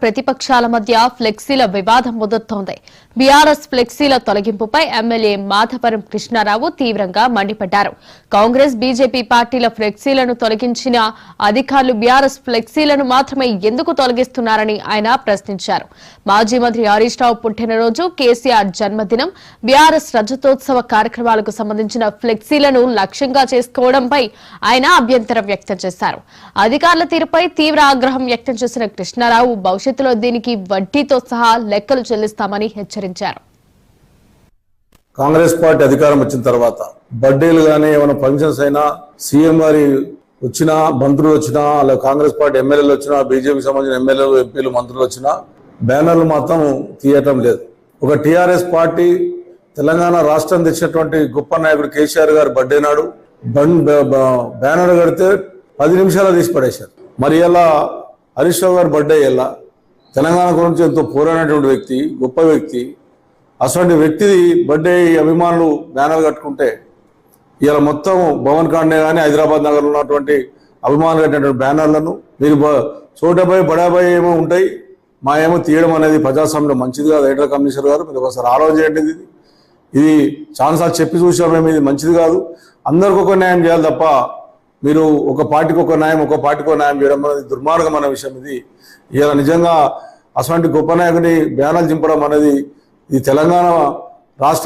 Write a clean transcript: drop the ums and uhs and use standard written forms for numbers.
ప్రతిపక్షాల మధ్య ఫ్లెక్సీల వివాదం ముదురుతోంది. బీఆర్ఎస్ ఫ్లెక్సీల తొలగింపుపై ఎమ్మెల్యే మాధవరం కృష్ణారావు తీవ్రంగా మండిపడ్డారు. కాంగ్రెస్ బీజేపీ పార్టీల ఫ్లెక్సీలను తొలగించిన అధికారులు బీఆర్ఎస్ ఫ్లెక్సీలను మాత్రమే ఎందుకు తొలగిస్తున్నారని ఆయన ప్రశ్నించారు. మాజీ మంత్రి హరీష్ రావు పుట్టినరోజు, కేసీఆర్ జన్మదినం, బీఆర్ఎస్ రజతోత్సవ కార్యక్రమాలకు సంబంధించిన ఫ్లెక్సీలను లక్ష్యంగా చేసుకోవడంపై ఆయన అభ్యంతరం వ్యక్తం చేశారు. అధికారుల తీరుపై తీవ్ర ఆగ్రహం వ్యక్తం చేసిన కృష్ణారావు భవిష్యత్తులో దీనికి వడ్డీతో సహా లెక్కలు చెల్లిస్తామని హెచ్చరించారు. కాంగ్రెస్ పార్టీ అధికారం వచ్చిన తర్వాత బర్త్డేలు గానీ ఏమైనా ఫంక్షన్స్ అయినా, సీఎం గారి వచ్చినా, మంత్రులు వచ్చినా, అలా కాంగ్రెస్ పార్టీ ఎమ్మెల్యేలు వచ్చినా, బీజేపీకి సంబంధించిన ఎమ్మెల్యేలు, ఎంపీలు, మంత్రులు వచ్చినా బ్యానర్లు మాత్రం తీయటం లేదు. ఒక టీఆర్ఎస్ పార్టీ తెలంగాణ రాష్ట్రం తెచ్చినటువంటి గొప్ప నాయకుడు కేసీఆర్ గారి బర్త్డే నాడు బ్యానర్ కడితే 10 నిమిషాలు తీసి పడేశారు. మరి ఇలా హరీష్ రావు గారి బర్త్డే ఇలా తెలంగాణ గురించి ఎంతో పోరాడినటువంటి వ్యక్తి, గొప్ప వ్యక్తి, అటువంటి వ్యక్తిది బర్త్డే అభిమానులు బ్యానర్ కట్టుకుంటే ఇలా మొత్తం భవన్ కాండే కానీ హైదరాబాద్ నగర్లో ఉన్నటువంటి అభిమానులు కట్టినటువంటి బ్యానర్లను మీరు చోటబాయ్ బడాబాయ్ ఏమో ఉంటాయి, మా ఏమో తీయడం అనేది ప్రజాస్వామ్యంలో మంచిది కాదు. ఎయిటర్ కమిషనర్ గారు మీరు ఒకసారి ఆలోచన చేయండి. ఇది చాలాసార్లు చెప్పి చూసాం మేము, ఇది మంచిది కాదు. అందరికి ఒక న్యాయం చేయాలి తప్ప మీరు ఒక పార్టీకి ఒక న్యాయం, ఒక పార్టీకి ఒక న్యాయం చేయడం అనేది దుర్మార్గమైన విషయం. ఇది ఇలా నిజంగా అటువంటి గొప్ప నాయకుని బ్యానర్లు చింపడం అనేది ఈ తెలంగాణ రాష్ట్ర